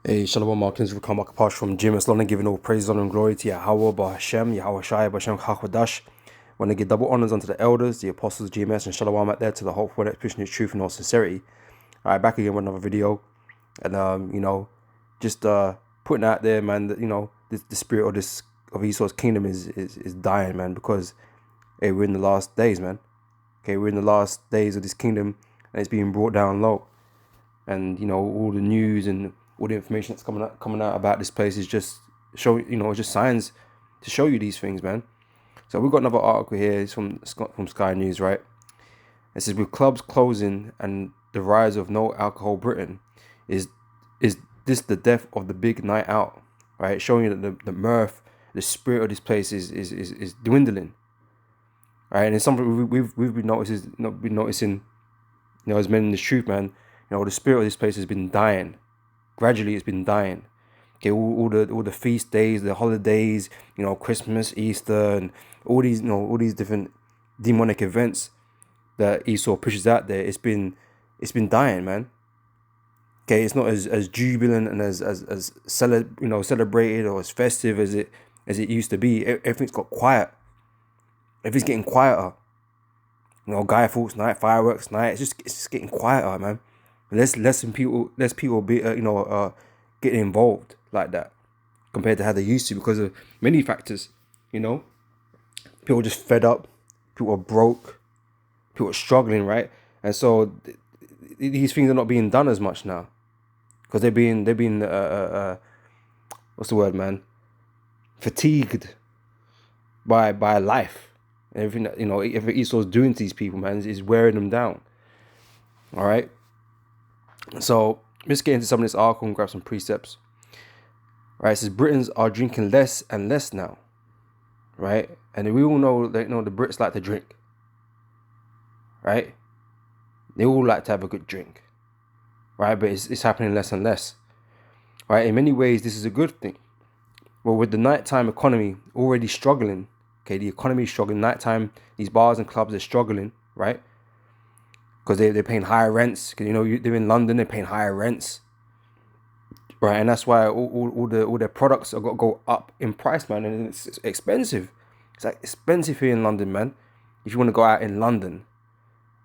Hey, Shalom Markins, welcome back apart from Jim London, giving all praise, honor, and glory to Yahweh, Bahashem, Yahweh Shai, Bahashem, Chachwadash. Want to give double honors unto the elders, the apostles, GMS, and Shalom out there to the whole for that pushing the truth and all sincerity. All right, back again with another video, and just putting out there, man, that the spirit of this of Esau's kingdom is dying, man, because hey, we're in the last days, man. Okay, we're in the last days of this kingdom, and it's being brought down low. And all the news and all the information that's coming out about this place is just just signs to show you these things, man. So we've got another article here. It's from Sky News, right? It says, with clubs closing and the rise of no alcohol Britain, is this the death of the big night out, right? Showing you that the mirth, the spirit of this place is dwindling, right? And it's something we've been noticing, as men in the truth, man. The spirit of this place has been dying. Gradually, it's been dying. Okay, all the feast days, the holidays, Christmas, Easter, and all these different demonic events that Esau pushes out there. It's been dying, man. Okay, it's not as jubilant and as celebrated or as festive as it used to be. Everything's got quiet. Everything's getting quieter. Guy Fawkes night, fireworks night. It's just getting quieter, man. Less people be getting involved like that compared to how they used to, because of many factors. People are just fed up, people are broke, people are struggling, right? And so these things are not being done as much now because they're being what's the word, man? Fatigued by life. Everything that every Esau's doing to these people, man, is wearing them down. All right. So let's get into some of this article and grab some precepts. Right, it says Britons are drinking less and less now. Right, and we all know that the Brits like to drink. Right, they all like to have a good drink. Right, but it's happening less and less. Right, in many ways this is a good thing. Well, with the nighttime economy already struggling, okay, the economy is struggling. Nighttime, these bars and clubs are struggling, right? Because they're paying higher rents. Because they're in London, they're paying higher rents, right? And that's why all their products are got to go up in price, man. And it's expensive. It's like expensive here in London, man. If you want to go out in London,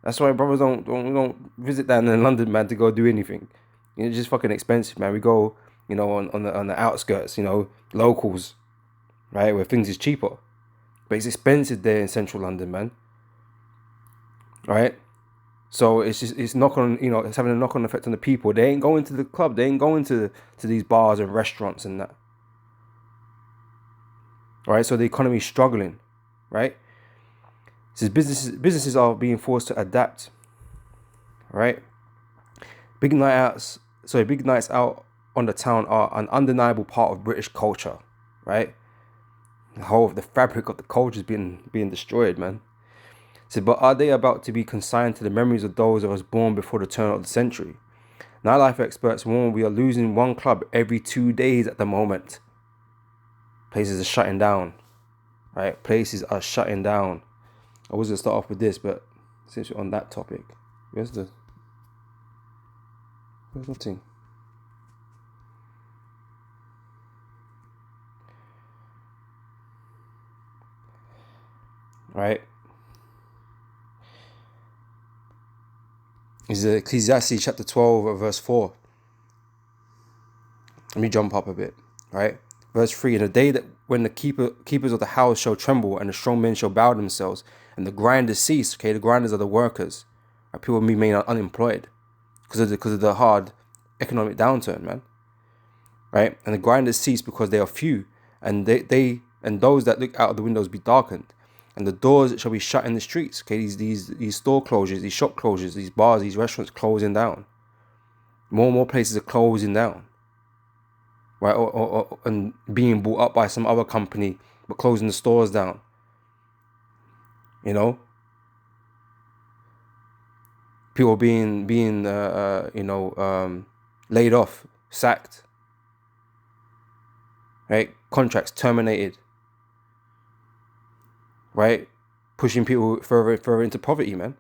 that's why brothers don't visit down in London, man, to go do anything. It's just fucking expensive, man. We go, on the outskirts, locals, right, where things is cheaper. But it's expensive there in central London, man. Right? So it's having a knock-on effect on the people. They ain't going to the club. They ain't going to these bars and restaurants and that. All right. So the economy is struggling, right? It says businesses are being forced to adapt. Right. Big nights out on the town are an undeniable part of British culture, right? The fabric of the culture is being destroyed, man. So, but are they about to be consigned to the memories of those of us born before the turn of the century? Nightlife experts warn we are losing one club every 2 days at the moment. Places are shutting down, right? Places are shutting down. I was going to start off with this, but since we're on that topic, where's nothing? Right? Is Ecclesiastes chapter 12 verse 4. Let me jump up a bit, right? Verse 3, in the day that when the keepers of the house shall tremble, and the strong men shall bow themselves, and the grinders cease. Okay, the grinders are the workers. Right? People remain unemployed because of the hard economic downturn, man. Right? And the grinders cease because they are few, and they and those that look out of the windows be darkened. And the doors shall be shut in the streets. Okay, these store closures, these shop closures, these bars, these restaurants closing down. More and more places are closing down. Right, and being bought up by some other company, but closing the stores down. People being laid off, sacked. Right, contracts terminated. Right, pushing people further into poverty, man.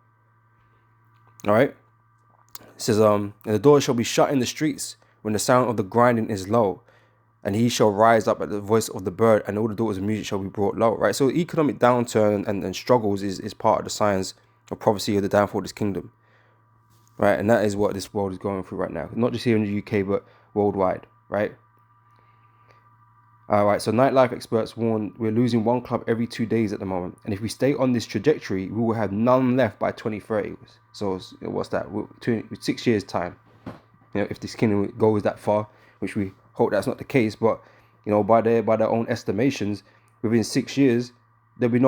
All right. It says, and the doors shall be shut in the streets, when the sound of the grinding is low, and he shall rise up at the voice of the bird, and all the daughters of music shall be brought low, right? So economic downturn and struggles is part of the signs of prophecy of the downfall of this kingdom, right? And that is what this world is going through right now, not just here in the UK, but worldwide, right? All right, so nightlife experts warn we're losing one club every 2 days at the moment. And if we stay on this trajectory, we will have none left by 2030. So what's that? 6 years' time. If this kingdom goes that far, which we hope that's not the case, but, by their own estimations, within 6 years, there'll be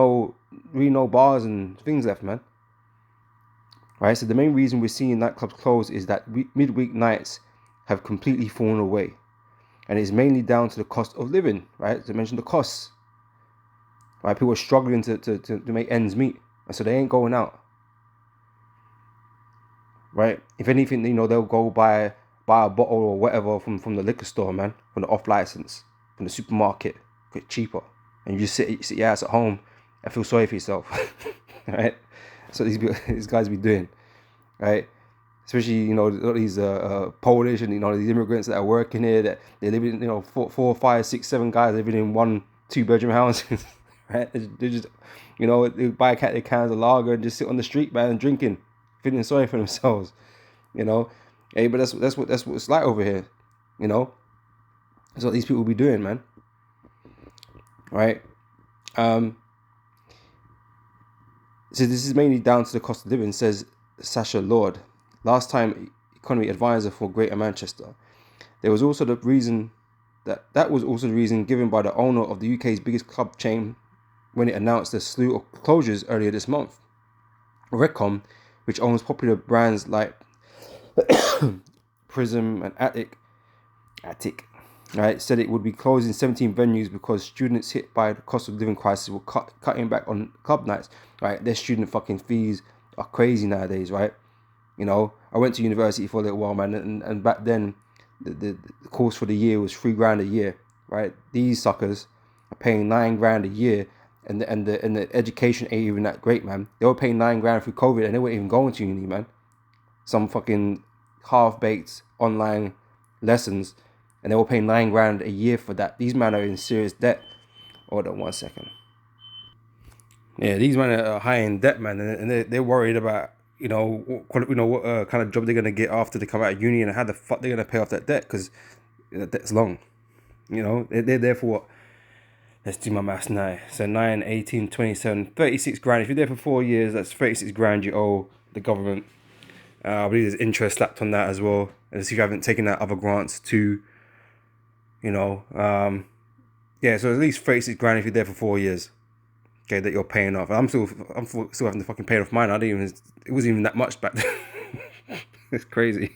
really no bars and things left, man. Right, so the main reason we're seeing nightclubs close is that midweek nights have completely fallen away. And it's mainly down to the cost of living, right? To mention the costs, right? People are struggling to make ends meet, and so they ain't going out, right? If anything, they'll go buy a bottle or whatever from the liquor store, man, from the off license, from the supermarket, get cheaper, and you just sit your ass at home and feel sorry for yourself, right? That's what these guys be doing, right? Especially, these Polish and, these immigrants that are working here, that they live in, 4, 5, 6, 7 guys living in 1, 2-bedroom houses, right? They just, they buy their cans of lager and just sit on the street, man, and drinking, feeling sorry for themselves, Hey, but that's what it's like over here, That's what these people be doing, man. Right? So this is mainly down to the cost of living, says Sasha Lord, last time economy advisor for Greater Manchester. There was also the reason that was also the reason given by the owner of the UK's biggest club chain when it announced a slew of closures earlier this month. Recom, which owns popular brands like Prism and Attic, right, said it would be closing 17 venues because students hit by the cost of living crisis were cutting back on club nights, right? Their student fucking fees are crazy nowadays, right? I went to university for a little while, man, and back then the course for the year was $3,000 a year, right? These suckers are paying $9,000 a year, and the education ain't even that great, man. They were paying $9,000 through COVID, and they weren't even going to uni, man. Some fucking half-baked online lessons, and they were paying $9,000 a year for that. These men are in serious debt. Hold on 1 second. Yeah, these men are high in debt, man, and they're worried about what kind of job they're gonna get after they come out of uni, and how the fuck they're gonna pay off that debt, because that debt's long. They're there for what? Let's do my maths now. So 9, 18, 27, 36 grand. If you're there for 4 years, that's 36 grand you owe the government. I believe there's interest slapped on that as well. And if you haven't taken out other grants too, so at least 36 grand if you're there for 4 years. Okay, that you're paying off. I'm still having to fucking pay off mine. It wasn't even that much back then. It's crazy.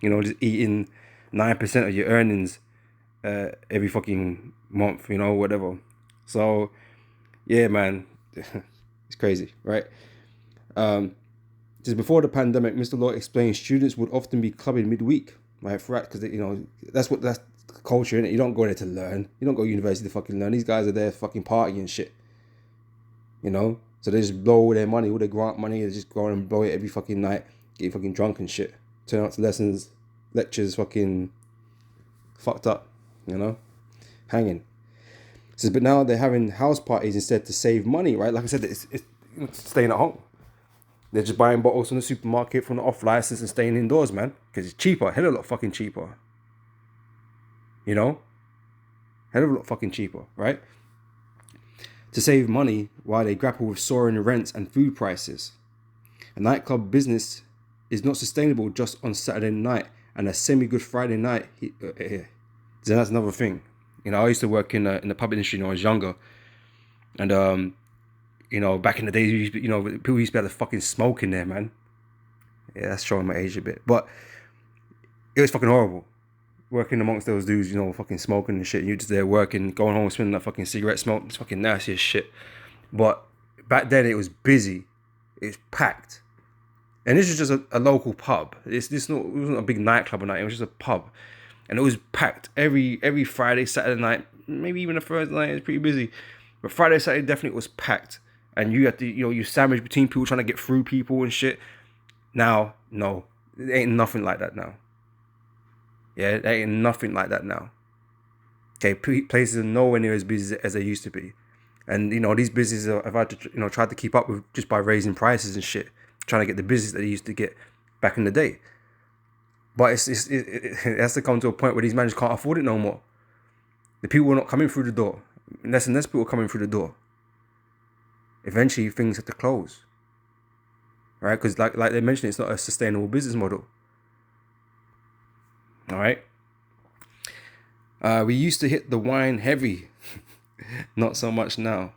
Just eating 9% of your earnings every fucking month, whatever. So, yeah, man, it's crazy, right? Just before the pandemic, Mr. Law explained students would often be clubbing midweek, right? Because that's the culture, innit? You don't go there to learn. You don't go to university to fucking learn. These guys are there fucking partying and shit. So they just blow all their money, all their grant money. They just go and blow it every fucking night, get fucking drunk and shit. Turn out to lessons, lectures, fucking fucked up, hanging. Says, but now they're having house parties instead to save money, right? Like I said, it's staying at home. They're just buying bottles from the supermarket from the off license and staying indoors, man, because it's cheaper, hell of a lot fucking cheaper. Hell of a lot fucking cheaper, right? To save money while they grapple with soaring rents and food prices. A nightclub business is not sustainable just on Saturday night and a semi-good Friday night. So that's another thing. I used to work in the pub industry when I was younger, and back in the days, people used to be able to fucking smoke in there, man. Yeah, that's showing my age a bit, but it was fucking horrible. Working amongst those dudes, fucking smoking and shit. You're just there working, going home, smelling that fucking cigarette smoke. It's fucking nasty as shit. But back then it was busy. It was packed. And this was just a local pub. It wasn't a big nightclub or night. It was just a pub. And it was packed every Friday, Saturday night, maybe even a Thursday night. It was pretty busy. But Friday, Saturday definitely was packed. And you had to, you sandwich between people trying to get through people and shit. Now, no. It ain't nothing like that now. Yeah, there ain't nothing like that now. Okay, places are nowhere near as busy as they used to be. And, these businesses have had to, try to keep up with just by raising prices and shit, trying to get the business that they used to get back in the day. But it has to come to a point where these managers can't afford it no more. The people are not coming through the door. Less and less people coming through the door. Eventually, things have to close. Right? Because like they mentioned, it's not a sustainable business model. All right? We used to hit the wine heavy. Not so much now.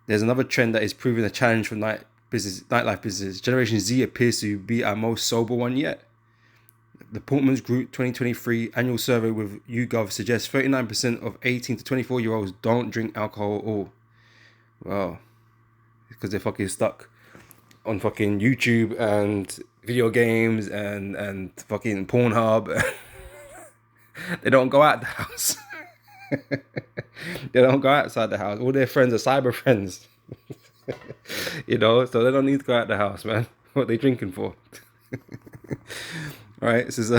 There's another trend that is proving a challenge for nightlife business. Generation Z appears to be our most sober one yet. The Portman's Group 2023 annual survey with YouGov suggests 39% of 18 to 24-year-olds don't drink alcohol at all. Well, because they're fucking stuck on fucking YouTube and video games and fucking Pornhub. They don't go out the house. They don't go outside the house. All their friends are cyber friends. So they don't need to go out the house, man. What are they drinking for? Right, this is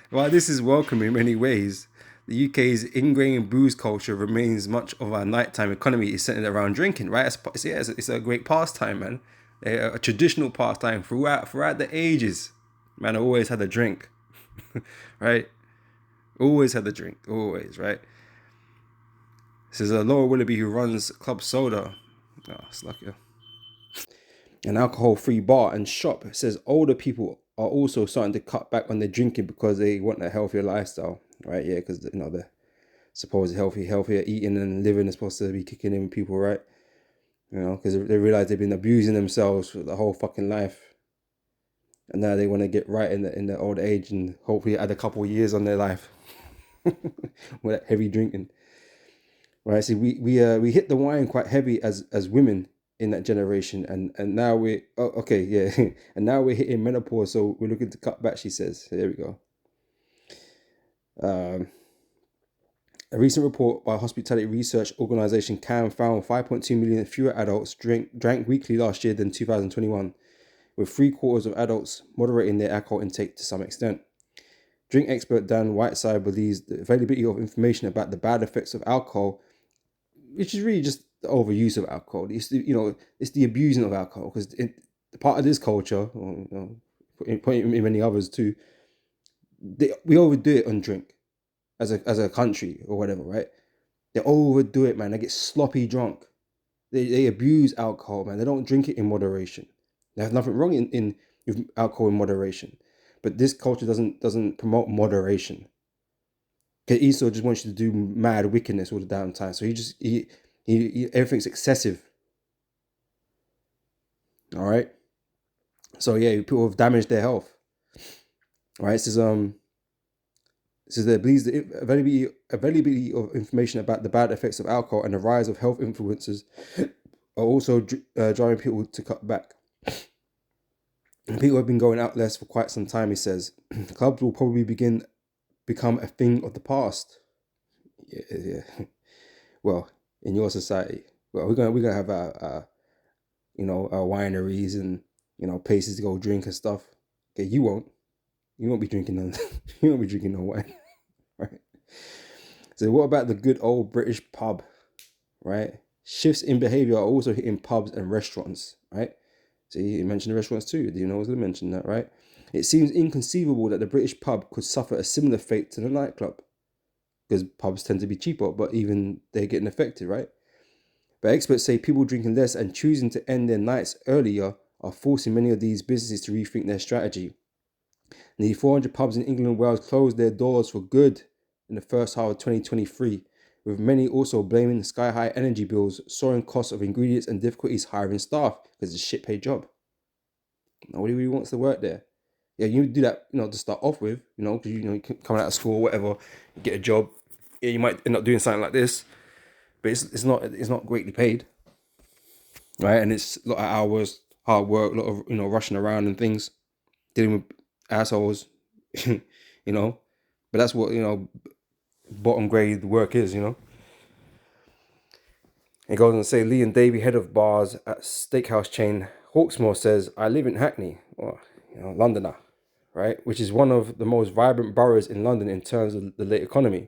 while this is welcome in many ways, the UK's ingrained booze culture remains much of our nighttime economy is centered around drinking. Right, it's a great pastime, man. A traditional pastime throughout the ages. Man, I always had a drink, right? Always had a drink, always, right? This is Laura Willoughby, who runs Club Soda. Oh, it's lucky. An alcohol-free bar and shop. It says older people are also starting to cut back on their drinking because they want a healthier lifestyle, right? Yeah, because the supposed healthier eating and living is supposed to be kicking in with people, right? Because they realize they've been abusing themselves for the whole fucking life, and now they want to get right in the old age and hopefully add a couple of years on their life with that heavy drinking. Right? See, we hit the wine quite heavy as women in that generation, and now we're and now we're hitting menopause, so we're looking to cut back, she says. So there we go. A recent report by hospitality research organization CAM found 5.2 million fewer adults drank weekly last year than 2021, with 3/4 of adults moderating their alcohol intake to some extent. Drink expert Dan Whiteside believes the availability of information about the bad effects of alcohol, which is really just the overuse of alcohol. It's the abusing of alcohol, because part of this culture, in many others too, we overdo it on drink as a country or whatever, right? They overdo it, man. They get sloppy drunk. They abuse alcohol, man. They don't drink it in moderation. There's nothing wrong in with alcohol in moderation, but this culture doesn't promote moderation. Okay, Esau just wants you to do mad wickedness all the damn time. So he everything's excessive. All right. So yeah, people have damaged their health. All right. This is there believes the availability of information about the bad effects of alcohol and the rise of health influencers are also driving people to cut back. And people have been going out less for quite some time, he says. Clubs will probably become a thing of the past. Yeah. Well, in your society, well, we're gonna have our wineries and places to go drink and stuff. Okay, you won't be drinking none. You won't be drinking no wine, right? So what about the good old British pub, right? Shifts in behavior are also hitting pubs and restaurants, right? See, you mentioned the restaurants too. Do you know I was going to mention that, right? It seems inconceivable that the British pub could suffer a similar fate to the nightclub, because pubs tend to be cheaper, but even they're getting affected, right? But experts say people drinking less and choosing to end their nights earlier are forcing many of these businesses to rethink their strategy. Nearly 400 pubs in England and Wales closed their doors for good in the first half of 2023, with many also blaming sky-high energy bills, soaring costs of ingredients, and difficulties hiring staff because it's a shit-paid job. Nobody really wants to work there. Yeah, you do that, to start off with, because you coming out of school or whatever, you get a job. Yeah, you might end up doing something like this, but it's not greatly paid, right? And it's a lot of hours, hard work, a lot of rushing around and things, dealing with assholes, But that's what bottom grade work is, It goes on to say, Liam Davey, head of bars at steakhouse chain Hawksmoor, says, I live in Hackney, or Londoner, right? Which is one of the most vibrant boroughs in London in terms of the late economy.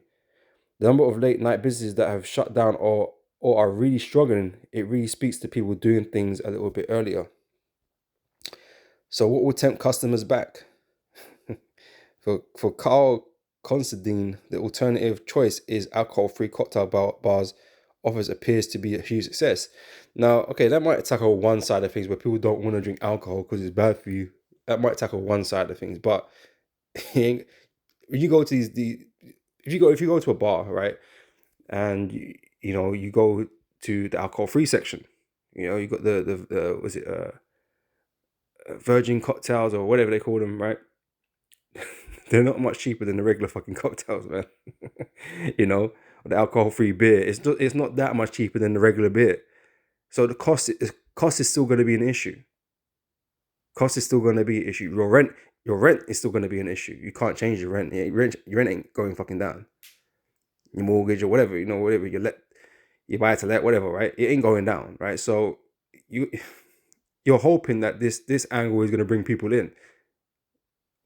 The number of late night businesses that have shut down or are really struggling, it really speaks to people doing things a little bit earlier. So what will tempt customers back? For Carl Considine, the alternative choice is alcohol-free cocktail bars offers appears to be a huge success. Now, okay, that might tackle one side of things where people don't want to drink alcohol because it's bad for you. That might tackle one side of things, but when you go to if you go to a bar, right, and you go to the alcohol-free section, you got the was it virgin cocktails or whatever they call them, right? They're not much cheaper than the regular fucking cocktails, man. The alcohol-free beer. It's not that much cheaper than the regular beer. So the cost is still going to be an issue. Cost is still going to be an issue. Your rent is still going to be an issue. You can't change your rent. Your rent ain't going fucking down. Your mortgage or whatever, whatever you buy to let, whatever, right? It ain't going down, right? So you're hoping that this angle is going to bring people in.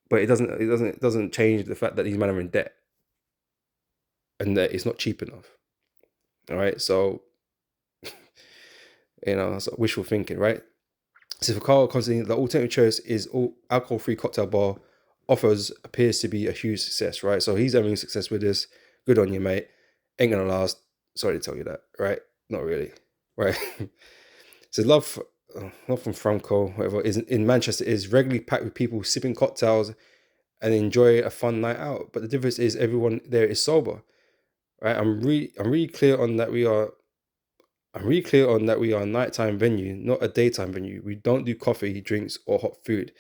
But it doesn't change the fact that these men are in debt and that it's not cheap enough. All right, so it's wishful thinking, right? So for Carl Constantine, the alternative choice is alcohol-free cocktail bar appears to be a huge success, right? So he's having success with this. Good on you, mate. Ain't gonna last. Sorry to tell you that, right? Not really, right? So love from Franco, whatever, is in Manchester is regularly packed with people sipping cocktails and enjoy a fun night out. But the difference is everyone there is sober, right? I'm really clear on that we are a nighttime venue, not a daytime venue. We don't do coffee, drinks, or hot food.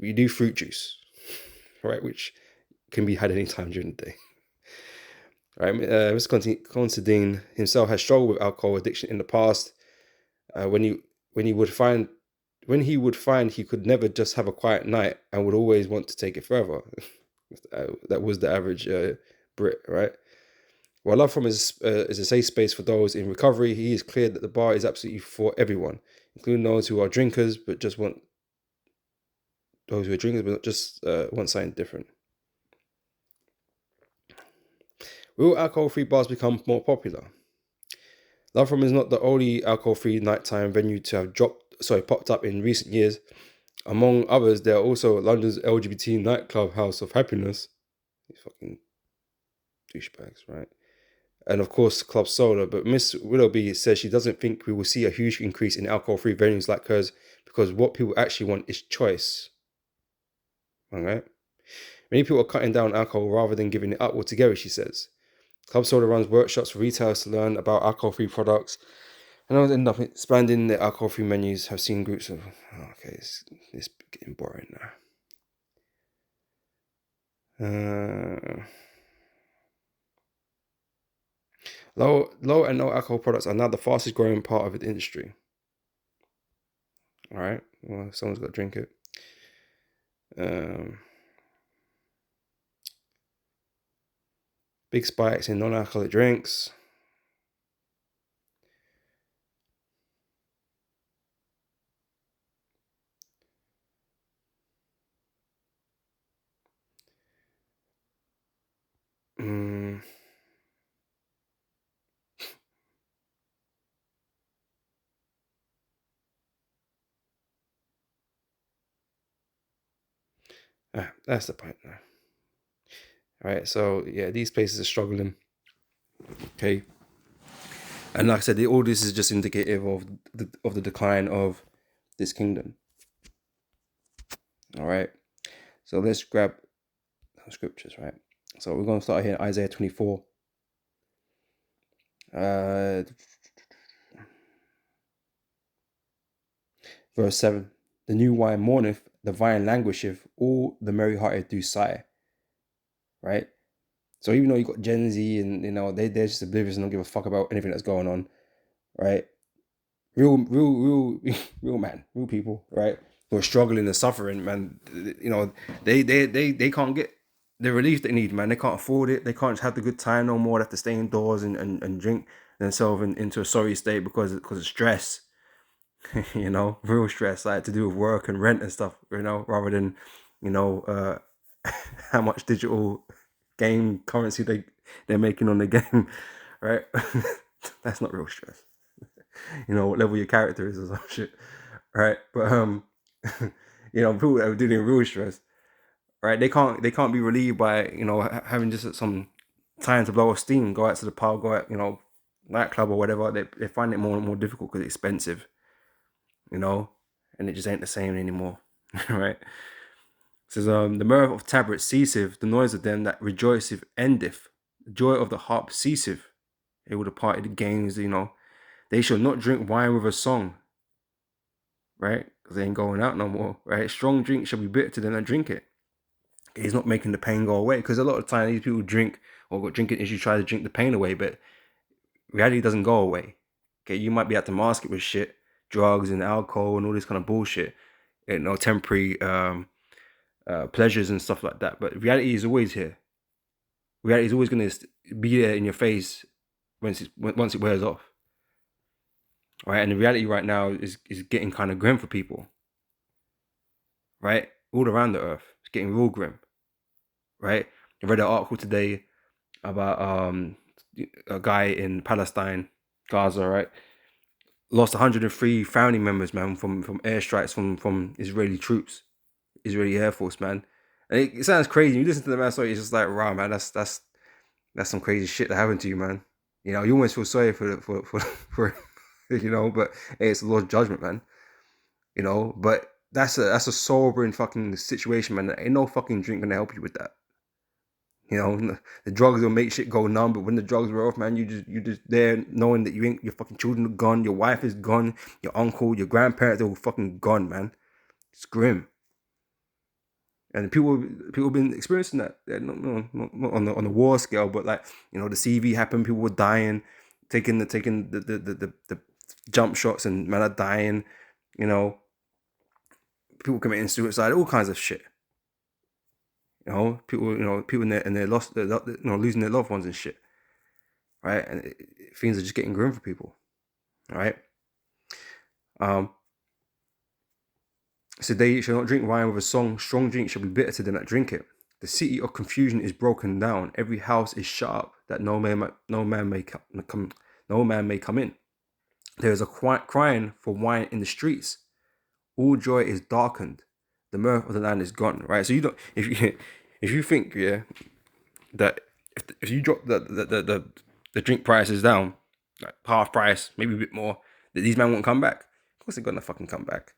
We do fruit juice, right? Which can be had any time during the day. Right? Mr. Considine himself has struggled with alcohol addiction in the past. When he would find he could never just have a quiet night and would always want to take it further. That was the average Brit, right? While Love From is a safe space for those in recovery, he is clear that the bar is absolutely for everyone, including those who are drinkers but just want something different. Will alcohol-free bars become more popular? Love From is not the only alcohol-free nighttime venue to have popped up in recent years. Among others, there are also London's LGBT nightclub House of Happiness. These fucking douchebags, right? And of course, Club Soda. But Miss Willoughby says she doesn't think we will see a huge increase in alcohol-free venues like hers because what people actually want is choice. Alright? Many people are cutting down alcohol rather than giving it up altogether, she says. Club Soda runs workshops for retailers to learn about alcohol-free products, and I'll end up expanding the alcohol-free menus. Have seen groups of it's getting boring now. Low and no alcohol products are now the fastest growing part of the industry. All right, well, someone's got to drink it. Big spikes in non-alcoholic drinks. That's the point now. All right, so yeah, these places are struggling. Okay, and like I said, all this is just indicative of the decline of this kingdom. All right, so let's grab some scriptures, right? So we're going to start here in Isaiah 24. Verse 7. The new wine mourneth, the vine languisheth, all the merry-hearted do sigh. Right? So even though you got Gen Z and they're just oblivious and don't give a fuck about anything that's going on, right? Real people, right? Who are struggling and suffering, man. They can't get the relief they need, man. They can't afford it. They can't have the good time no more. They have to stay indoors and drink themselves into a sorry state because of stress. Real stress, like to do with work and rent and stuff, rather than you know, how much digital game currency they're making on the game, right? That's not real stress. You know, what level your character is or some shit, right? But you know, people that are doing real stress, right? They can't be relieved by, you know, having just some time to blow off steam, go out to the pub, go out, you know, nightclub or whatever. They find it more and more difficult because it's expensive, you know, and it just ain't the same anymore, right? It says, the mirth of tabrets ceaseth, the noise of them that rejoiceth endeth, the joy of the harp ceaseth. They would have parted the games, you know. They shall not drink wine with a song, right? Because they ain't going out no more, right? Strong drink shall be bitter to them that drink it. It's not making the pain go away, because a lot of the time these people drink or got drinking issues, try to drink the pain away, but reality doesn't go away. Okay, you might be able to mask it with shit, drugs and alcohol and all this kind of bullshit, you know, temporary pleasures and stuff like that. But reality is always here. Reality is always going to be there in your face once it wears off. Right, and the reality right now is getting kind of grim for people. Right, all around the earth, it's getting real grim. Right, I read an article today about a guy in Palestine, Gaza, right, lost 103 family members, man, from airstrikes from Israeli troops, Israeli Air Force, man. And it sounds crazy. You listen to the man story, it's just like, wow, man, that's some crazy shit that happened to you, man. You know, you almost feel sorry for you know, but hey, it's the Lord's judgment, man. You know, but that's a sobering fucking situation, man. Ain't no fucking drink gonna help you with that. You know, the drugs will make shit go numb, but when the drugs wear off, man, you just there knowing that your fucking children are gone, your wife is gone, your uncle, your grandparents, they're all fucking gone, man. It's grim. And people been experiencing that. Not on the war scale, but like, you know, the CV happened, people were dying, taking the jump shots, and men are dying, you know, people committing suicide, all kinds of shit. You know, people in their lost, you know, losing their loved ones and shit, right? And things are just getting grim for people, right? So they shall not drink wine with a song. Strong drink shall be bitter to them that drink it. The city of confusion is broken down. Every house is shut up, that no man may come in. There is a crying for wine in the streets. All joy is darkened. The mirth of the land is gone. Right. So you don't, if you think, yeah, that if you drop the drink prices down, like half price, maybe a bit more, that these men won't come back. Of course they're gonna fucking come back.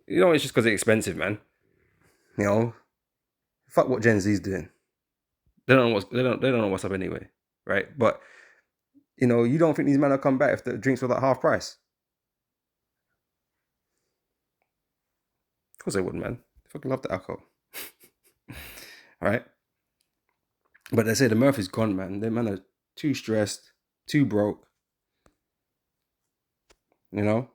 You know, it's just because it's expensive, man. You know, fuck what Gen Z's doing. They don't know what's up anyway, right? But you know, you don't think these men will come back if the drinks were like half price? Of course they wouldn't, man. They fucking love the alcohol. All right. But they say the mirth is gone, man. The men are too stressed, too broke. You know?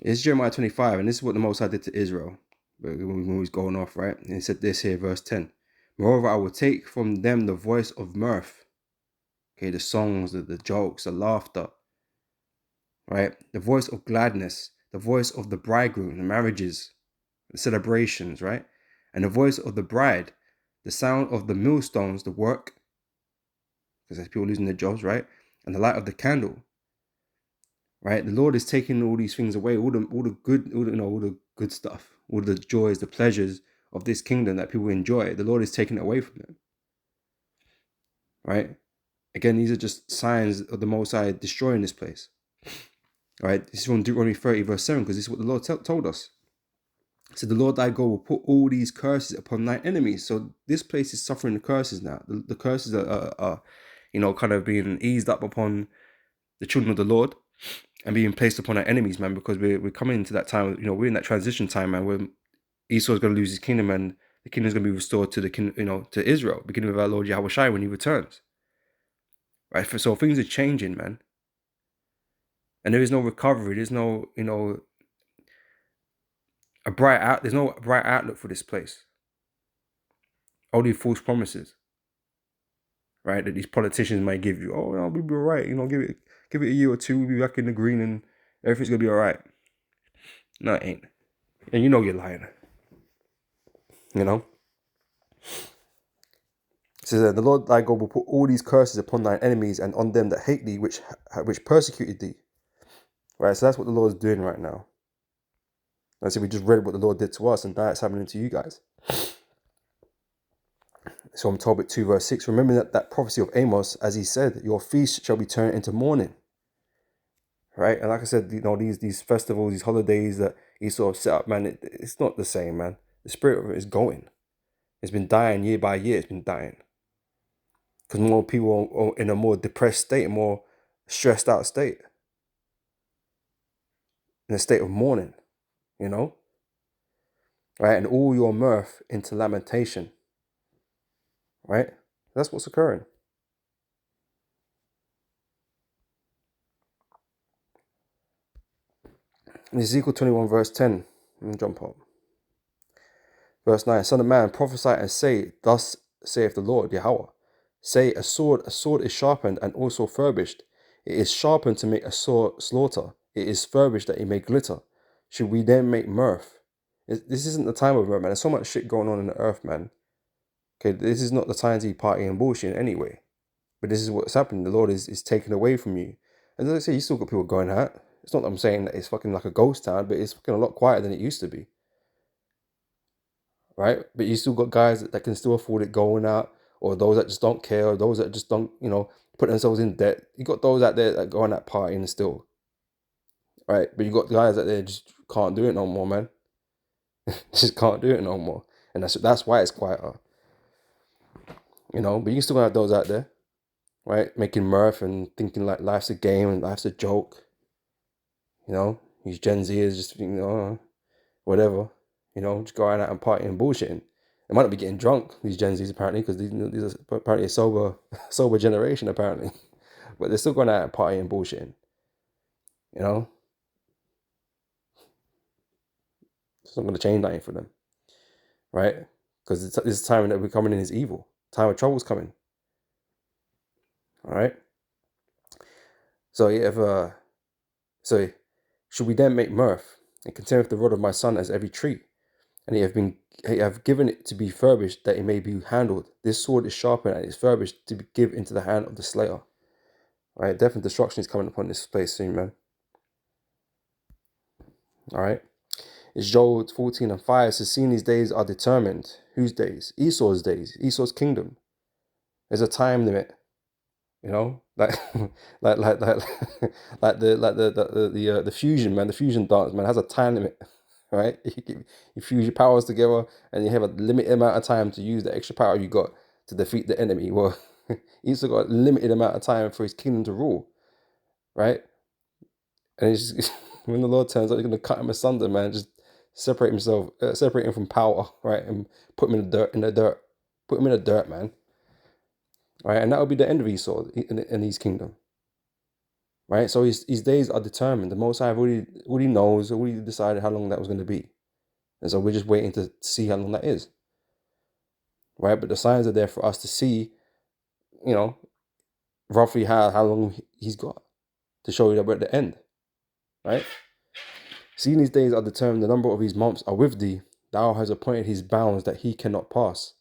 It's Jeremiah 25, and this is what the Most High did to Israel when he was going off, right? And he said this here, verse 10. Moreover, I will take from them the voice of mirth. Okay, the songs, the jokes, the laughter, right? The voice of gladness, the voice of the bridegroom, the marriages, the celebrations, right? And the voice of the bride, the sound of the millstones, the work, because there's people losing their jobs, right? And the light of the candle, right? The Lord is taking all these things away, all the good stuff, all the joys, the pleasures of this kingdom that people enjoy. The Lord is taking it away from them, right? Again, these are just signs of the Most High destroying this place. All right, this is from Deuteronomy 30, verse 7, because this is what the Lord told us. So the Lord thy God will put all these curses upon thy enemies. So this place is suffering the curses now. The curses are, you know, kind of being eased up upon the children of the Lord and being placed upon our enemies, man, because we're coming into that time, you know, we're in that transition time, man, where Esau's going to lose his kingdom and the kingdom is going to be restored to the king, you know, to Israel, beginning with our Lord Yahweh Shai when he returns. Right? So things are changing, man. And there is no recovery. There's no, you know, there's no bright outlook for this place. Only false promises, right? That these politicians might give you. Oh, we'll be all right. You know, give it a year or two. We'll be back in the green and everything's gonna be all right. No, it ain't. And you know you're lying. You know? It says that the Lord thy God will put all these curses upon thine enemies and on them that hate thee, which persecuted thee. Right? So that's what the Lord is doing right now. I said we just read what the Lord did to us, and now it's happening to you guys. So I'm Tobit 2 verse 6. Remember that prophecy of Amos, as he said, your feast shall be turned into mourning. Right? And like I said, you know, these festivals, these holidays that he sort of set up, man, it's not the same, man. The spirit of it is going. It's been dying year by year. It's been dying. Because more people are in a more depressed state, a more stressed out state. In a state of mourning, you know? Right? And all your mirth into lamentation. Right? That's what's occurring. In Ezekiel 21 verse 10, let me jump up. Verse 9, Son of man, prophesy and say, thus saith the Lord, Yahweh. Say, a sword is sharpened and also furbished. It is sharpened to make a sword slaughter. It is furbished that it may glitter. Should we then make mirth? This isn't the time of mirth, man. There's so much shit going on in the earth, man. Okay, this is not the time to be partying and bullshit anyway. But this is what's happening. The Lord is taking away from you. And as I say, you still got people going out. It's not that I'm saying that it's fucking like a ghost town, but it's fucking a lot quieter than it used to be. Right? But you still got guys that can still afford it going out, or those that just don't care, or those that just don't, you know, put themselves in debt. You got those out there that go on that partying still. Right? But you got guys that they just can't do it no more, man. Just can't do it no more. And that's why it's quieter. You know, but you can still have those out there, right? Making mirth and thinking like life's a game and life's a joke. You know, these Gen Zers just, you know, whatever. You know, just going out and partying and bullshitting. They might not be getting drunk, these Gen Zs apparently, because these are apparently a sober generation apparently. But they're still going out and partying and bullshitting. You know? It's not going to change nothing for them. Right? Because this time that we're coming in is evil. Time of trouble's coming. Alright? So should we then make mirth and contend with the rod of my son as every tree? And he have given it to be furbished that it may be handled. This sword is sharpened and is furbished to give into the hand of the slayer. Right? Death and destruction is coming upon this place soon, man. Alright? It's Joel 14 and 5 says, seeing these days are determined. Whose days? Esau's days. Esau's kingdom. There's a time limit. You know? Like the fusion, man. The fusion dance, man, has a time limit. Right? You fuse your powers together and you have a limited amount of time to use the extra power you got to defeat the enemy. Well, Esau got a limited amount of time for his kingdom to rule. Right? And it's just, when the Lord turns up, he's going to cut him asunder, man. Just separate him from power, right? And put him in the dirt. Put him in the dirt, man. Right? And that will be the end of Esau in his kingdom. Right? So his days are determined. The Most High already knows, already decided how long that was going to be. And so we're just waiting to see how long that is. Right? But the signs are there for us to see, you know, roughly how long he's got to show you that we're at the end. Right? Seeing his days are determined, the number of his months are with thee. Thou hast appointed his bounds that he cannot pass.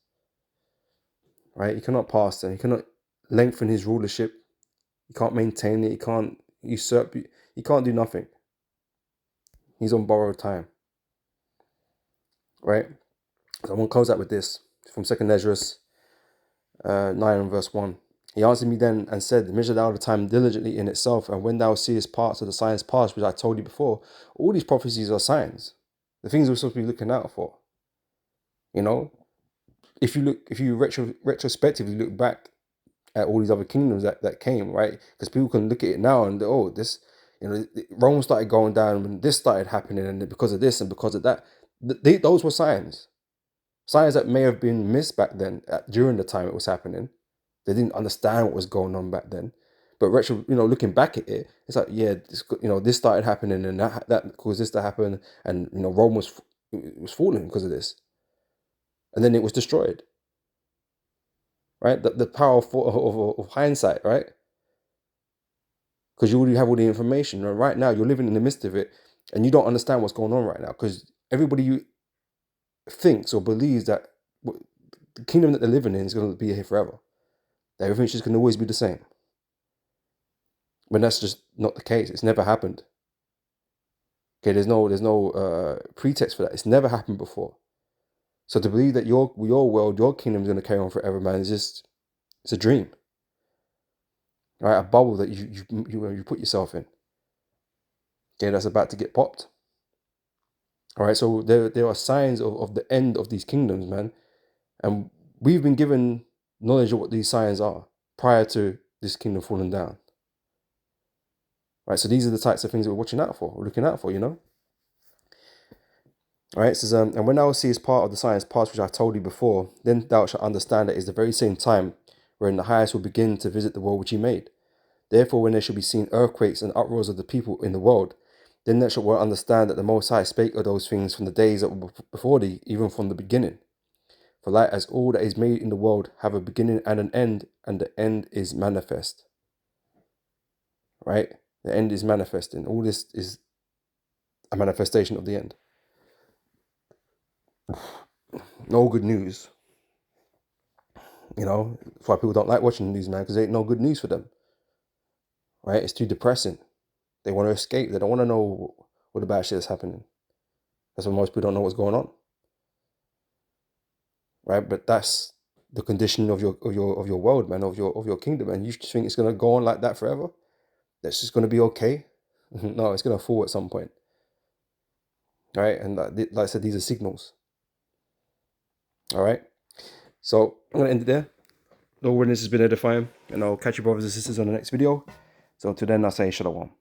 Right? He cannot pass them. He cannot lengthen his rulership. He can't maintain it. He can't usurp. He can't do nothing. He's on borrowed time. Right? So I'm going to close out with this from 2 Esdras 9 and verse 1. He answered me then and said, measure thou the time diligently in itself, and when thou seest parts of the signs past, which I told you before, all these prophecies are signs. The things we're supposed to be looking out for. You know? If you retrospectively look back at all these other kingdoms that came, right? Because people can look at it now and this, you know, Rome started going down when this started happening, and because of this and because of that, those were signs that may have been missed back then during the time it was happening. They didn't understand what was going on back then. But looking back at it, it's like, yeah, this started happening, and that caused this to happen, and Rome was falling because of this, and then it was destroyed. Right, the power of hindsight, right? Because you already have all the information, and right now you're living in the midst of it, and you don't understand what's going on right now because everybody thinks or believes that the kingdom that they're living in is going to be here forever. That everything's just going to always be the same. When that's just not the case. It's never happened. Okay, there's no pretext for that. It's never happened before. So to believe that your world, your kingdom is going to carry on forever, man, it's a dream. Right, a bubble that you put yourself in. Okay, that's about to get popped. All right, so there are signs of the end of these kingdoms, man, and we've been given knowledge of what these signs are prior to this kingdom falling down. Right, so these are the types of things that we're watching out for, we're looking out for, you know. All right, it says, and when thou seest part of the signs past which I told thee before, then thou shalt understand that it is the very same time wherein the highest will begin to visit the world which he made. Therefore, when there shall be seen earthquakes and uproars of the people in the world, then thou shalt well understand that the Most High spake of those things from the days that were before thee, even from the beginning. For like as all that is made in the world have a beginning and an end, and the end is manifest. Right? The end is manifesting. All this is a manifestation of the end. No good news. You know, that's why people don't like watching the news, man, because there ain't no good news for them. Right? It's too depressing. They want to escape. They don't want to know what the bad shit is happening. That's why most people don't know what's going on. Right? But that's the condition of your world, man, of your kingdom, and you just think it's gonna go on like that forever? That's just gonna be okay? No, it's gonna fall at some point. Right? And like I said, these are signals. All right. So I'm gonna end it there. Lord willing, this has been edifying, and I'll catch you brothers and sisters on the next video. So until then, I say shalom.